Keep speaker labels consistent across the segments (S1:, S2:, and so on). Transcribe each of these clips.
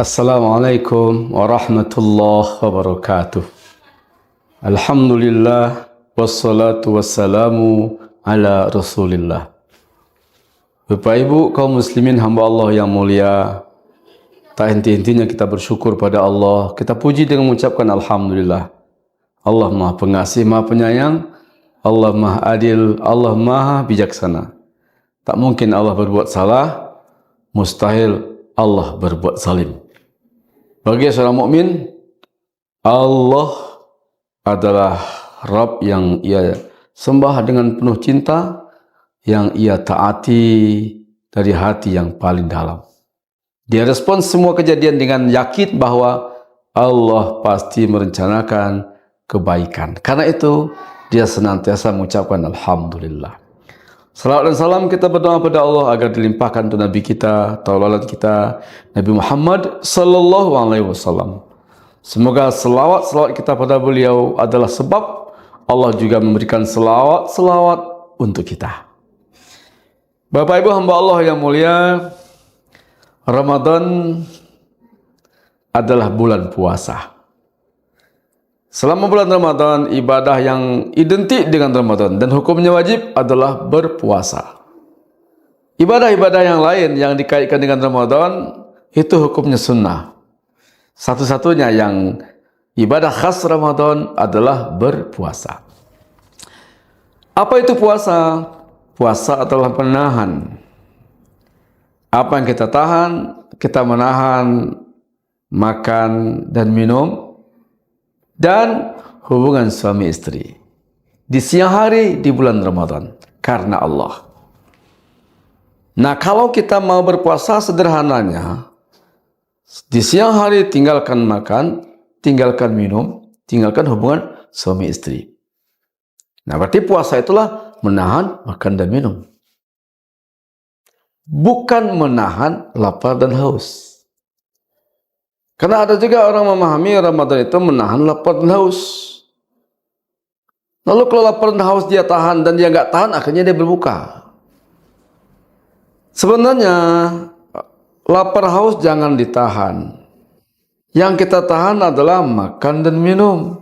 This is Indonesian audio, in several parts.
S1: Assalamualaikum warahmatullahi wabarakatuh. Alhamdulillah wassalatu wassalamu ala Rasulillah. Bapak Ibu kaum muslimin hamba Allah yang mulia, tak henti-hentinya kita bersyukur pada Allah. Kita puji dengan mengucapkan alhamdulillah. Allah Maha Pengasih, Maha Penyayang, Allah Maha Adil, Allah Maha Bijaksana. Tak mungkin Allah berbuat salah, mustahil Allah berbuat zalim. Bagi seorang mukmin, Allah adalah Rabb yang ia sembah dengan penuh cinta, yang ia taati dari hati yang paling dalam. Dia respons semua kejadian dengan yakin bahwa Allah pasti merencanakan kebaikan. Karena itu, dia senantiasa mengucapkan alhamdulillah. Salawat dan salam kita berdoa pada Allah agar dilimpahkan untuk Nabi kita, tauladan kita, Nabi Muhammad sallallahu alaihi wasallam. Semoga selawat kita pada beliau adalah sebab Allah juga memberikan selawat untuk kita. Bapak Ibu hamba Allah yang mulia, Ramadan adalah bulan puasa. Selama bulan Ramadan, ibadah yang identik dengan Ramadan dan hukumnya wajib adalah berpuasa. Ibadah-ibadah yang lain yang dikaitkan dengan Ramadan, itu hukumnya sunnah. Satu-satunya yang ibadah khas Ramadan adalah berpuasa. Apa itu puasa? Puasa adalah menahan. Apa yang kita tahan, kita menahan makan dan minum, dan hubungan suami istri di siang hari di bulan Ramadan karena Allah. Nah, kalau kita mau berpuasa sederhananya, di siang hari tinggalkan makan, tinggalkan minum, tinggalkan hubungan suami istri. Nah, berarti puasa itulah menahan makan dan minum. Bukan menahan lapar dan haus. Karena ada juga orang memahami Ramadan itu menahan lapar dan haus. Lalu kalau lapar dan haus dia tahan dan dia nggak tahan, akhirnya dia berbuka. Sebenarnya lapar haus jangan ditahan. Yang kita tahan adalah makan dan minum.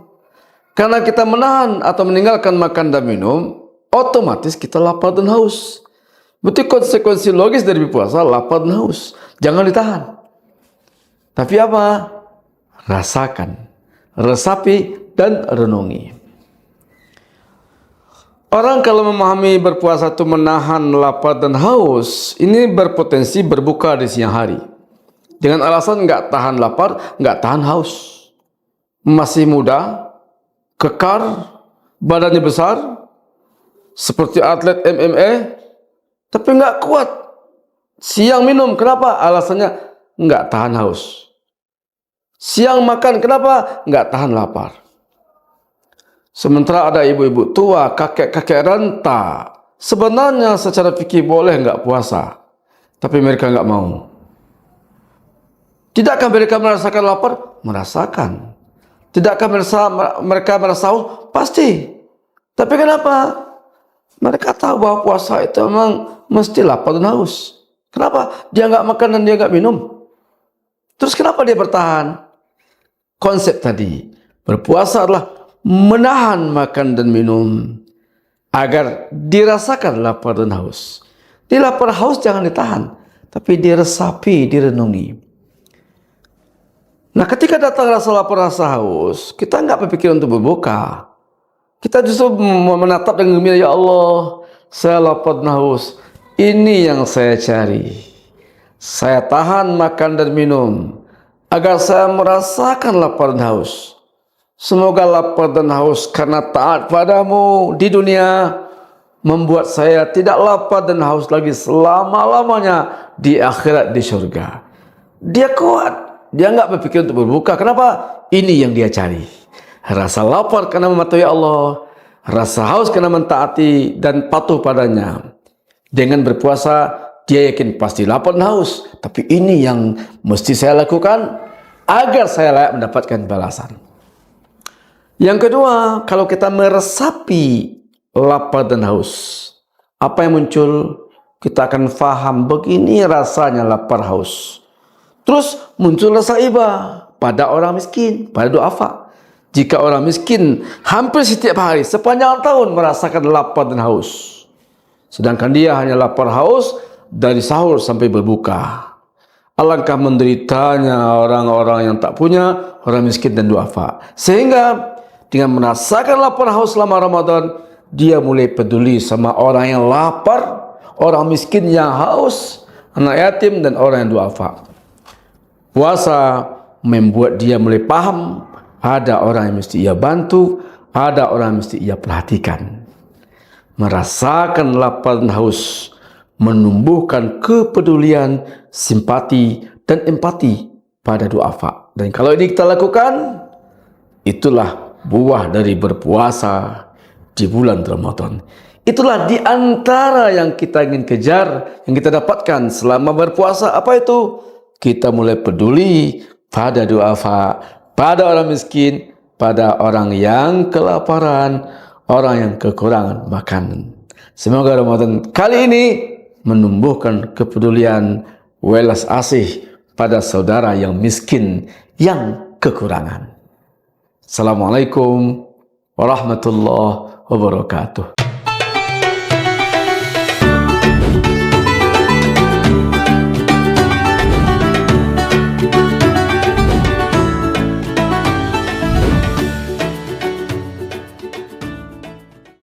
S1: Karena kita menahan atau meninggalkan makan dan minum, otomatis kita lapar dan haus. Berarti konsekuensi logis dari puasa lapar dan haus. Jangan ditahan. Tapi apa? Rasakan, resapi, dan renungi. Orang kalau memahami berpuasa itu menahan lapar dan haus, ini berpotensi berbuka di siang hari. Dengan alasan nggak tahan lapar, nggak tahan haus. Masih muda, kekar, badannya besar, seperti atlet MMA, tapi nggak kuat. Siang minum, kenapa? Alasannya nggak tahan haus. Siang makan, kenapa? Nggak tahan lapar. Sementara ada ibu-ibu tua, kakek-kakek renta, sebenarnya secara fikih boleh nggak puasa, tapi mereka nggak mau. Tidakkah mereka merasakan lapar? Merasakan. Tidakkah mereka merasa haus? Pasti. Tapi kenapa? Mereka tahu bahwa puasa itu memang mesti lapar dan haus. Kenapa? Dia nggak makan dan dia nggak minum. Terus kenapa dia bertahan? Konsep tadi, berpuasa adalah menahan makan dan minum agar dirasakan lapar dan haus. Di lapar haus jangan ditahan, tapi diresapi, direnungi. Nah, ketika datang rasa lapar, rasa haus, kita nggak berpikir untuk berbuka. Kita justru menatap dengan gembira, ya Allah, saya lapar dan haus. Ini yang saya cari. Saya tahan makan dan minum agar saya merasakan lapar dan haus. Semoga lapar dan haus karena taat padamu di dunia membuat saya tidak lapar dan haus lagi selama-lamanya di akhirat di surga. Dia kuat, dia nggak berpikir untuk berbuka. Kenapa? Ini yang dia cari. Rasa lapar karena mematuhi Allah, rasa haus karena mentaati dan patuh padanya. Dengan berpuasa dia yakin pasti lapar dan haus, tapi ini yang mesti saya lakukan agar saya layak mendapatkan balasan. Yang kedua, kalau kita meresapi lapar dan haus, apa yang muncul? Kita akan faham begini rasanya lapar haus. Terus muncul rasa iba pada orang miskin, pada duafa. Jika orang miskin hampir setiap hari sepanjang tahun merasakan lapar dan haus, sedangkan dia hanya lapar haus dari sahur sampai berbuka. Alangkah menderitanya orang-orang yang tak punya, orang miskin dan duafa. Sehingga dengan merasakan lapar haus selama Ramadan, dia mulai peduli sama orang yang lapar, orang miskin yang haus, anak yatim dan orang yang duafa. Puasa membuat dia mulai paham, ada orang yang mesti ia bantu, ada orang yang mesti ia perhatikan. Merasakan lapar dan haus menumbuhkan kepedulian, simpati dan empati pada duafa. Dan kalau ini kita lakukan, itulah buah dari berpuasa di bulan Ramadan. Itulah di antara yang kita ingin kejar, yang kita dapatkan selama berpuasa. Apa itu? Kita mulai peduli pada duafa, pada orang miskin, pada orang yang kelaparan, orang yang kekurangan makanan. Semoga Ramadan kali ini menumbuhkan kepedulian, welas asih pada saudara yang miskin, yang kekurangan. Assalamualaikum warahmatullahi wabarakatuh.